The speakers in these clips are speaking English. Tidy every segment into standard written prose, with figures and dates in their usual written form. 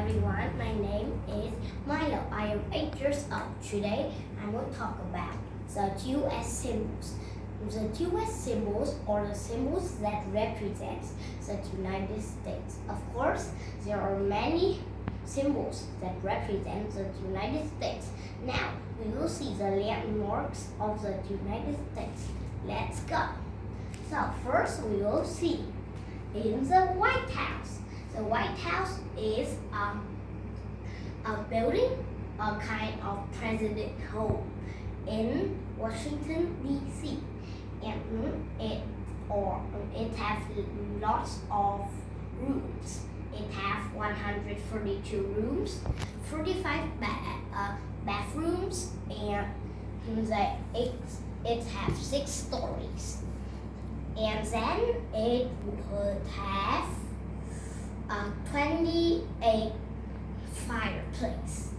everyone, my name is Milo. I am 8 years old. Today I will talk about the US symbols. The US symbols are the symbols that represent the United States. Of course, there are many symbols that represent the United States. Now we will see the landmarks of the United States. Let's go. So first we will see in the White House. The White House is a building, a kind of president home in Washington D.C. and it has lots of rooms. It has 142 rooms, 45 bathrooms, and it has 6 stories. And then it would have 28 fireplace,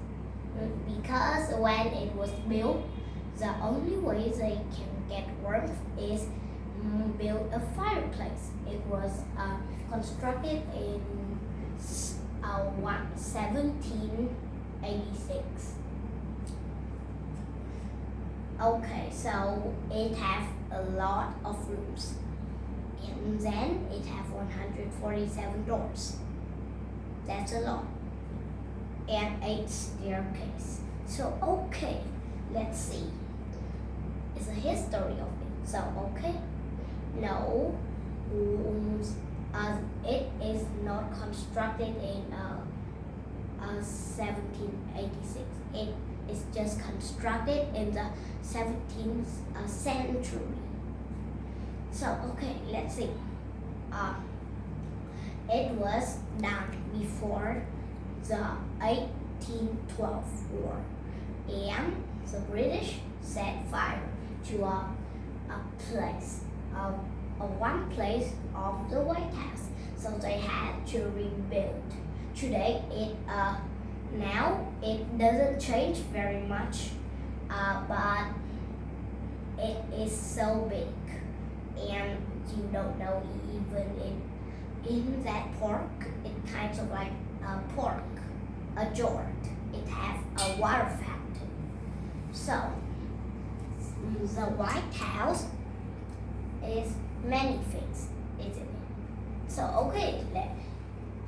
because when it was built, the only way they can get warmth is build a fireplace. It was constructed in 1786. Okay, so it has a lot of rooms, and then it has 147 doors. That's a lot. And 8 staircase. So okay, let's see. It's a history of it. So okay, no, it is not constructed in 1786. It is just constructed in the 17th century. So okay, let's see. It was done before the 1812 war, and the British set fire to one place of the White House, so they had to rebuild. Today now it doesn't change very much, but it is so big, and you don't know even in that park, it kind of like a park, a George. It has a water fountain. So the White House is many things, isn't it? So okay,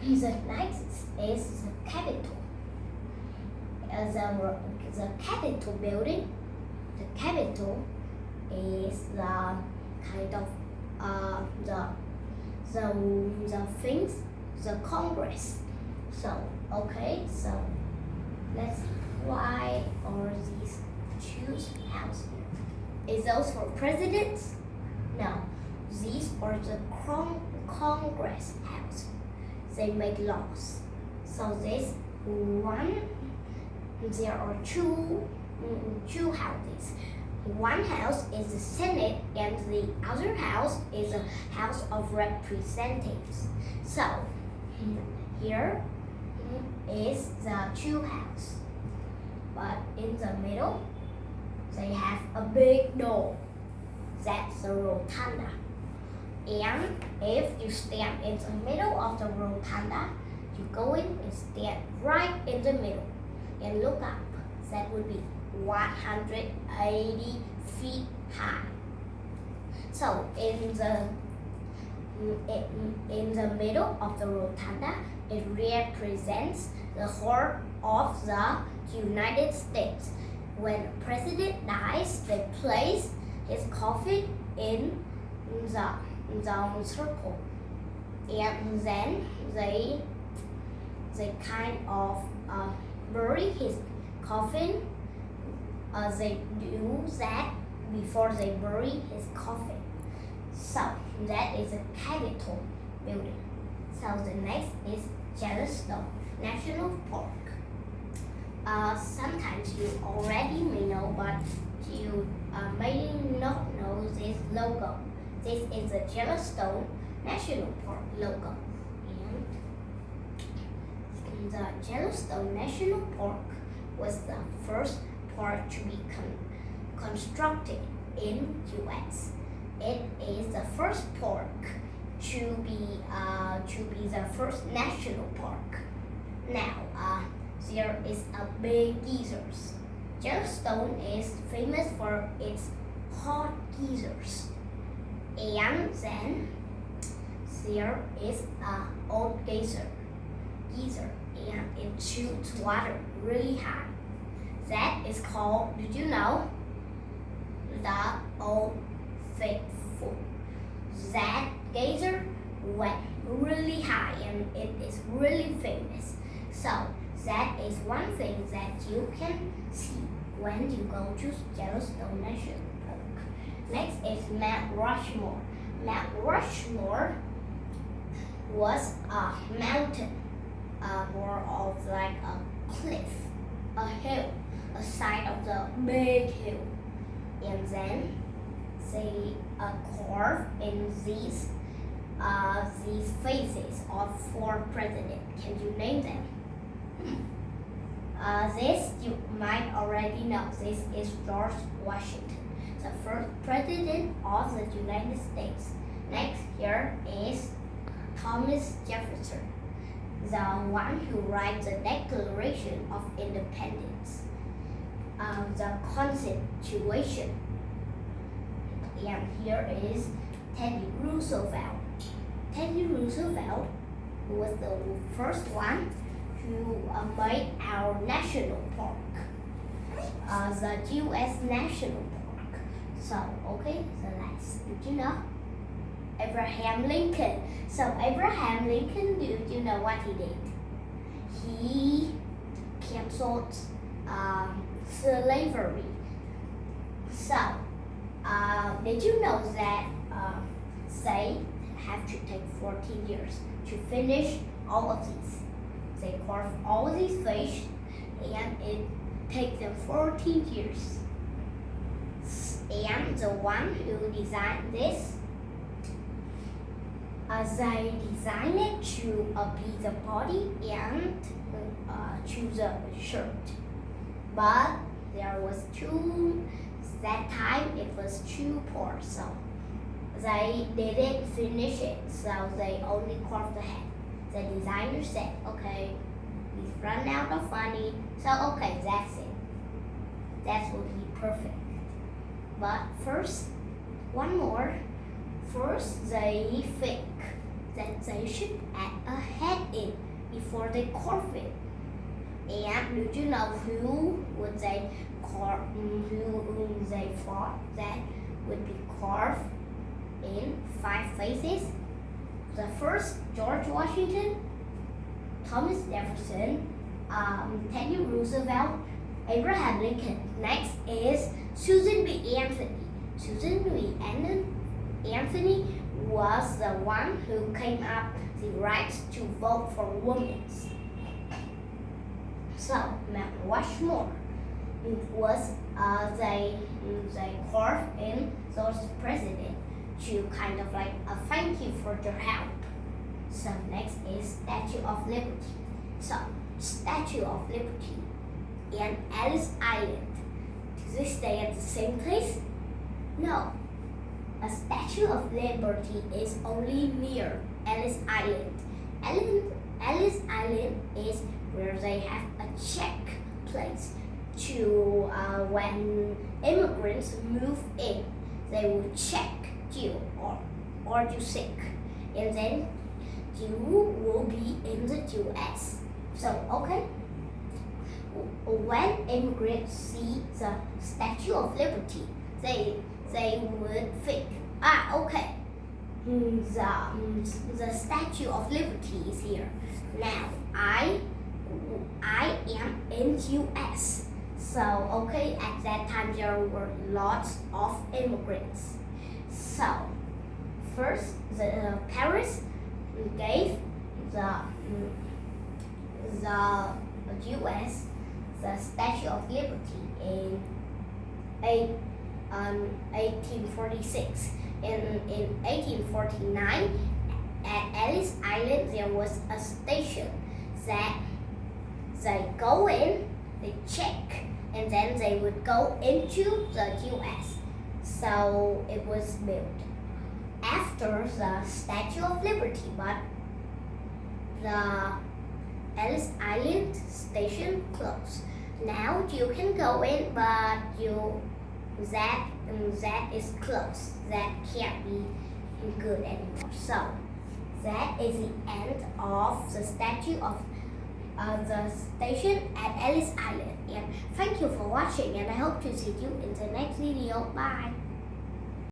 the next is the Capitol. The Capitol building. The Capitol is the kind of the things, the Congress. So okay, so let's see, why are these 2 houses here? Is those for presidents? No, these are the Congress house. They make laws. So this one, there are two houses. One house is the Senate, and the other house is the House of Representatives. So here is the 2 house, but in the middle they have a big door. That's the rotunda. And if you stand in the middle of the rotunda, you go in and stand right in the middle and look up. That would be 180 feet high. So in the middle of the rotunda, it represents the heart of the United States. When a president dies, they place his coffin in the circle, and then they kind of bury his coffin. They do that before they bury his coffin. So that is a Capitol building. So the next is Yellowstone National Park. Sometimes you already may know, but you may not know this logo. This is the Yellowstone National Park logo. And the Yellowstone National Park was the first park to be constructed in U.S. It is the first park to be the first national park. Now, there is a big geysers. Yellowstone is famous for its hot geysers. And then there is a old geyser, and it shoots water really high. That is called, did you know? The Old Faithful. That geyser went really high and it is really famous. So that is one thing that you can see when you go to Yellowstone National Park. Next is Mount Rushmore. Mount Rushmore was a mountain, more of like a cliff, a hill, a side of the big hill. And then they carve in these faces of 4 presidents. Can you name them? This you might already know. This is George Washington, the first president of the United States. Next here is Thomas Jefferson, the one who writes the Declaration of Independence, the Constitution. And here is Teddy Roosevelt. Teddy Roosevelt was the first one who made our national park, the U.S. National Park. So, okay, the last, did you know? Abraham Lincoln. So, Abraham Lincoln, do you know what he did? He canceled slavery. So, did you know that they have to take 14 years to finish all of these? They carve all of these fish and it takes them 14 years. And the one who designed this, they designed it to be the body and to the shirt. But there was that time it was too poor, so they didn't finish it, so they only carved the head. The designer said, okay, we've run out of money, so okay, that's it. That will be perfect. But first, one more. First, they think that they should add a head in before they carve it. And did you know who would they carve? Who they thought that would be carved in 5 faces? The first, George Washington, Thomas Jefferson, Teddy Roosevelt, Abraham Lincoln. Next is Susan B. Anthony. Susan B. Anthony was the one who came up the right to vote for women. So Mount Rushmore was they carved in those presidents to kind of like a thank you for their help. So next is Statue of Liberty. So Statue of Liberty and Ellis Island. Do they stay at the same place? No. A Statue of Liberty is only near Ellis Island. Ellis Island is where they have a check place to when immigrants move in, they will check you or you sick, and then you will be in the U.S. So okay, when immigrants see the Statue of Liberty, they would think, okay, the Statue of Liberty is here. Now I am in U.S. So okay, at that time there were lots of immigrants. So first, the Paris gave the U.S. the Statue of Liberty in 1846. In 1849, at Ellis Island there was a station that they go in, they check, and then they would go into the U.S. So it was built after the Statue of Liberty, but the Ellis Island station closed. Now you can go in, but that is closed. That can't be good anymore. So that is the end of the statue of the station at Ellis Island. And thank you for watching, and I hope to see you in the next video. Bye.